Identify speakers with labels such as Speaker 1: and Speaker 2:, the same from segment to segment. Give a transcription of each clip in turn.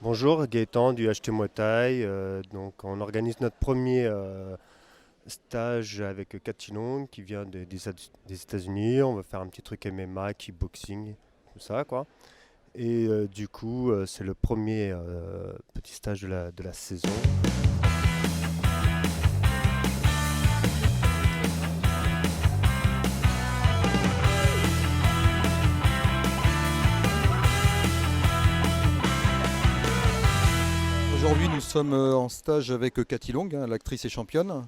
Speaker 1: Bonjour, Gaëtan du HT Muay Thai. Donc on organise notre premier stage avec Cathy Long qui vient des États-Unis. On va faire un petit truc MMA, kickboxing, tout ça quoi. Et du coup, c'est le premier petit stage de la saison.
Speaker 2: Aujourd'hui, nous sommes en stage avec Cathy Long, l'actrice et championne,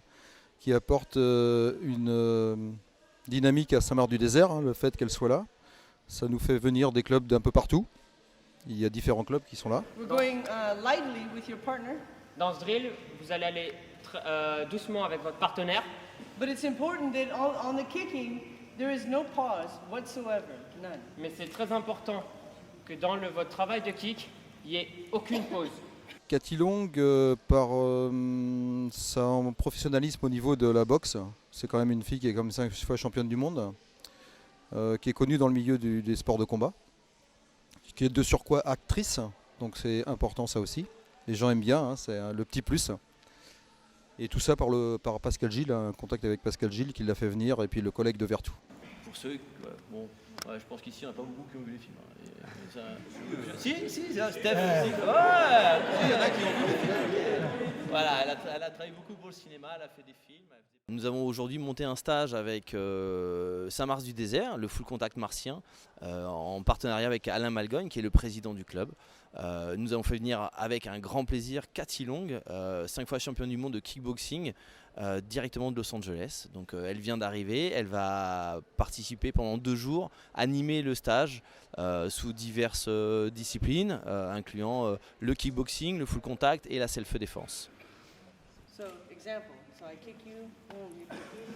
Speaker 2: qui apporte une dynamique à Saint-Marc-du-Désert, le fait qu'elle soit là. Ça nous fait venir des clubs d'un peu partout. Il y a différents clubs qui sont là.
Speaker 3: We're going lightly with your partner,
Speaker 4: Dans ce drill, vous allez aller doucement avec votre partenaire,
Speaker 3: but it's important that on the kicking, there is no pause whatsoever, none.
Speaker 4: mais c'est très important que dans votre travail de kick, il n'y ait aucune pause.
Speaker 2: Cathy Long, par son professionnalisme au niveau de la boxe, c'est quand même une fille qui est comme 5 fois championne du monde, qui est connue dans le milieu des sports de combat, qui est de surcroît actrice, donc c'est important ça aussi. Les gens aiment bien, c'est le petit plus. Et tout ça par Pascal Gilles, un contact avec Pascal Gilles qui l'a fait venir, et puis le collègue de Vertou.
Speaker 5: Pour ceux, je pense qu'ici, il n'y en a pas beaucoup qui ont vu les films. Si, Steph aussi. Ouais, il y en a qui ont vu les films. Voilà, elle a travaillé beaucoup pour le cinéma, elle a fait des films. Nous avons aujourd'hui monté un stage avec Saint-Mars-du-Désert, le full contact martien, en partenariat avec Alain Malgogne, qui est le président du club. Nous avons fait venir avec un grand plaisir Cathy Long, 5 fois championne du monde de kickboxing, directement de Los Angeles. Donc elle vient d'arriver, elle va participer pendant 2 jours, animer le stage sous diverses disciplines, incluant le kickboxing, le full contact et la self-défense.
Speaker 3: So, example. So I kick you, boom, you kick me.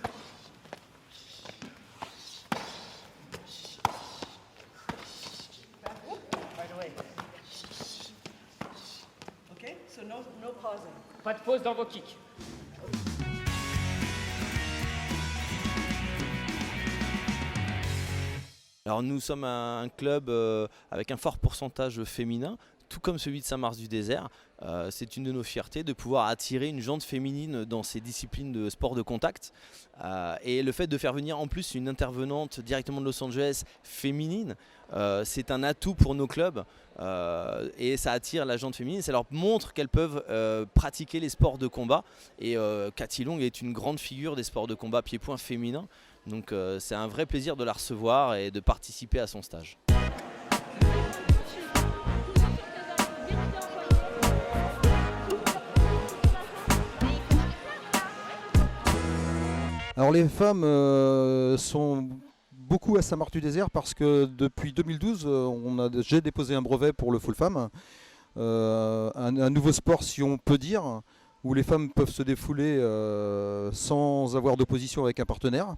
Speaker 3: Back, whoop, right away. Okay, so no pausing.
Speaker 4: Pas de pause dans vos kicks.
Speaker 5: Alors nous sommes un club avec un fort pourcentage féminin, tout comme celui de Saint-Mars-du-Désert. C'est une de nos fiertés de pouvoir attirer une gente féminine dans ces disciplines de sport de contact. Et le fait de faire venir en plus une intervenante directement de Los Angeles féminine, c'est un atout pour nos clubs. Et ça attire la gente féminine, ça leur montre qu'elles peuvent pratiquer les sports de combat. Et Cathy Long est une grande figure des sports de combat pied-point féminin. Donc c'est un vrai plaisir de la recevoir et de participer à son stage.
Speaker 2: Alors les femmes sont beaucoup à Saint-Marc-du-Désert parce que depuis 2012, j'ai déposé un brevet pour le full femme, un nouveau sport si on peut dire, où les femmes peuvent se défouler sans avoir d'opposition avec un partenaire.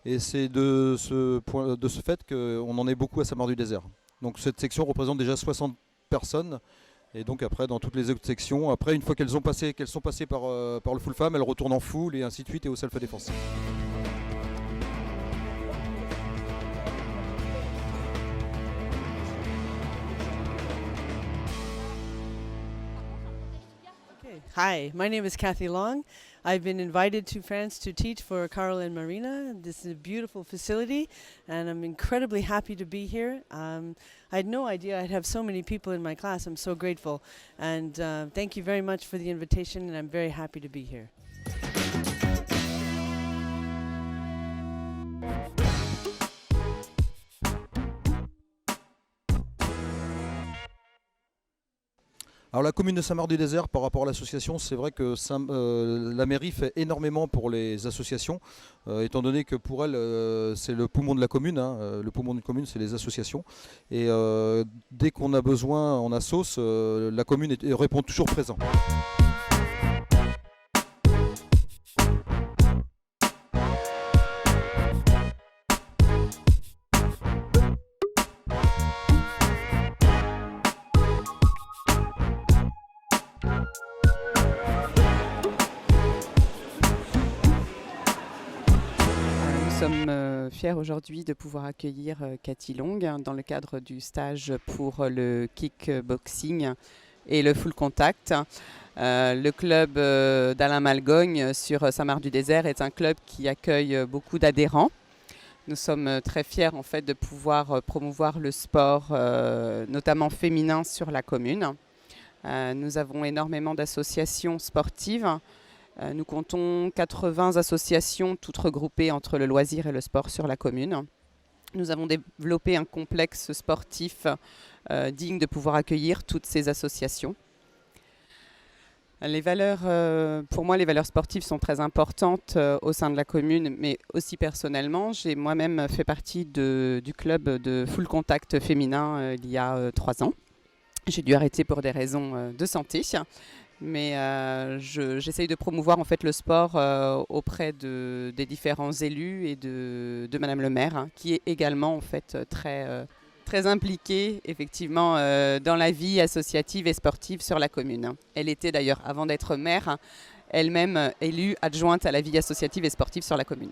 Speaker 2: Et c'est de ce fait qu'on en est beaucoup à Saint-Marc-du-Désert. Donc cette section représente déjà 60 personnes. Et donc après, dans toutes les autres sections, après une fois qu'elles sont passées par le full femme, elles retournent en full et ainsi de suite et au self-défense.
Speaker 3: Okay. Hi, my name is Cathy Long. I've been invited to France to teach for Carl and Marina. This is a beautiful facility, and I'm incredibly happy to be here. I had no idea I'd have so many people in my class. I'm so grateful, and thank you very much for the invitation, and I'm very happy to be here.
Speaker 2: Alors la commune de Saint-Marc-du-Désert par rapport à l'association, c'est vrai que la mairie fait énormément pour les associations, étant donné que pour elle c'est le poumon de la commune, le poumon d'une commune c'est les associations. Et dès qu'on a besoin en assos, la commune répond toujours présent.
Speaker 6: Nous sommes fiers aujourd'hui de pouvoir accueillir Cathy Long dans le cadre du stage pour le kickboxing et le full contact. Le club d'Alain Malgogne sur Saint-Marc-du-Désert est un club qui accueille beaucoup d'adhérents. Nous sommes très fiers en fait, de pouvoir promouvoir le sport, notamment féminin, sur la commune. Nous avons énormément d'associations sportives. Nous comptons 80 associations, toutes regroupées entre le loisir et le sport sur la commune. Nous avons développé un complexe sportif digne de pouvoir accueillir toutes ces associations. Les valeurs, pour moi, les valeurs sportives sont très importantes au sein de la commune, mais aussi personnellement. J'ai moi-même fait partie du club de full contact féminin il y a 3 ans. J'ai dû arrêter pour des raisons de santé, mais j'essaye de promouvoir en fait, le sport auprès des différents élus et de Madame le maire, qui est également en fait, très impliquée effectivement dans la vie associative et sportive sur la commune. Elle était d'ailleurs, avant d'être maire, elle-même élue adjointe à la vie associative et sportive sur la commune.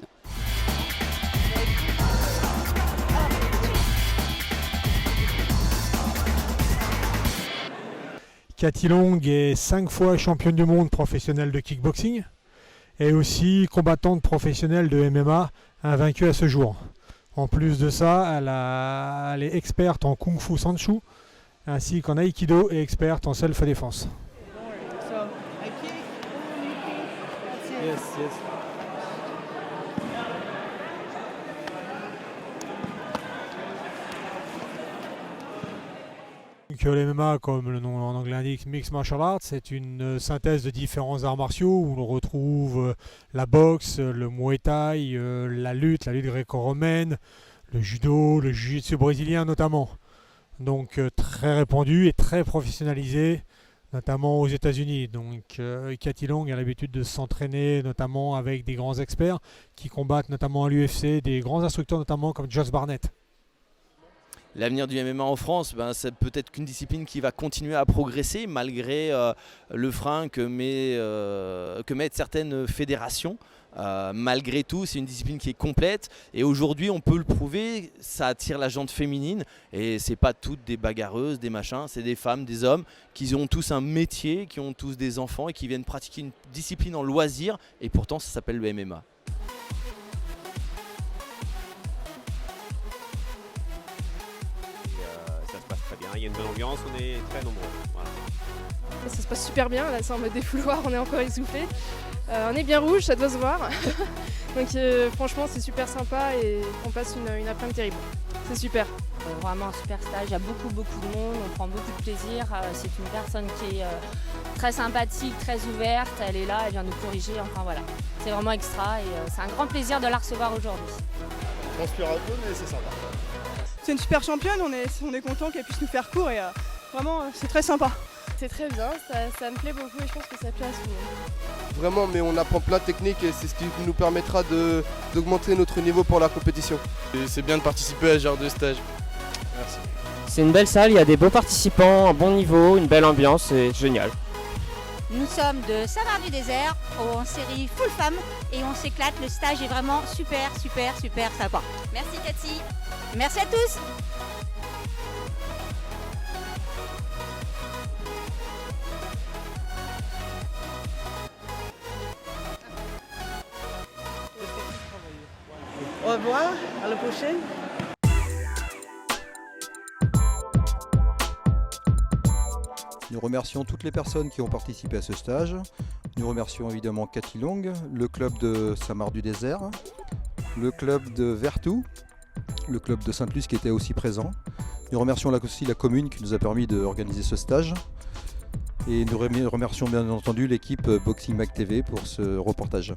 Speaker 7: Cathy Long est 5 fois championne du monde professionnelle de kickboxing et aussi combattante professionnelle de MMA, invaincue à ce jour. En plus de ça, elle est experte en Kung Fu Sanchu ainsi qu'en Aikido et experte en self-défense. Le MMA, comme le nom en anglais l'indique, Mixed Martial Arts, c'est une synthèse de différents arts martiaux où l'on retrouve la boxe, le muay thai, la lutte gréco-romaine, le judo, le jiu-jitsu brésilien notamment. Donc très répandu et très professionnalisé, notamment aux États-Unis. Donc Cathy Long a l'habitude de s'entraîner notamment avec des grands experts qui combattent notamment à l'UFC, des grands instructeurs notamment comme Josh Barnett.
Speaker 5: L'avenir du MMA en France, c'est peut-être qu'une discipline qui va continuer à progresser malgré le frein que mettent certaines fédérations. Malgré tout, c'est une discipline qui est complète et aujourd'hui, on peut le prouver, ça attire la gente féminine et c'est pas toutes des bagarreuses, des machins, c'est des femmes, des hommes qui ont tous un métier, qui ont tous des enfants et qui viennent pratiquer une discipline en loisir et pourtant ça s'appelle le MMA.
Speaker 8: Il y a une bonne ambiance, on est très nombreux. Voilà.
Speaker 9: Ça se passe super bien, là c'est en mode défouloir, on est encore essoufflé. On est bien rouge, ça doit se voir. Donc franchement c'est super sympa et on passe une après-midi terrible. C'est super.
Speaker 10: Vraiment un super stage, il y a beaucoup de monde, on prend beaucoup de plaisir. C'est une personne qui est très sympathique, très ouverte, elle est là, elle vient nous corriger, enfin voilà. C'est vraiment extra et c'est un grand plaisir de la recevoir aujourd'hui.
Speaker 11: On transpire un peu mais c'est sympa.
Speaker 12: C'est une super championne, on est content qu'elle puisse nous faire court et vraiment c'est très sympa.
Speaker 9: C'est très bien, ça me plaît beaucoup et je pense que ça plaît à tout le monde.
Speaker 11: Vraiment, mais on apprend plein de techniques et c'est ce qui nous permettra d'augmenter notre niveau pour la compétition. C'est bien de participer à ce genre de stage. Merci.
Speaker 13: C'est une belle salle, il y a des beaux participants, un bon niveau, une belle ambiance, c'est génial.
Speaker 14: Nous sommes de Saint-Marc-du-Désert en série Full Femme et on s'éclate, le stage est vraiment super sympa. Merci Cathy, merci à tous.
Speaker 3: Au revoir, à la prochaine.
Speaker 2: Nous remercions toutes les personnes qui ont participé à ce stage. Nous remercions évidemment Cathy Long, le club de Saint-Marc-du-Désert, le club de Vertou, le club de Sainte-Luce qui était aussi présent. Nous remercions aussi la commune qui nous a permis d'organiser ce stage. Et nous remercions bien entendu l'équipe Boxing Mag TV pour ce reportage.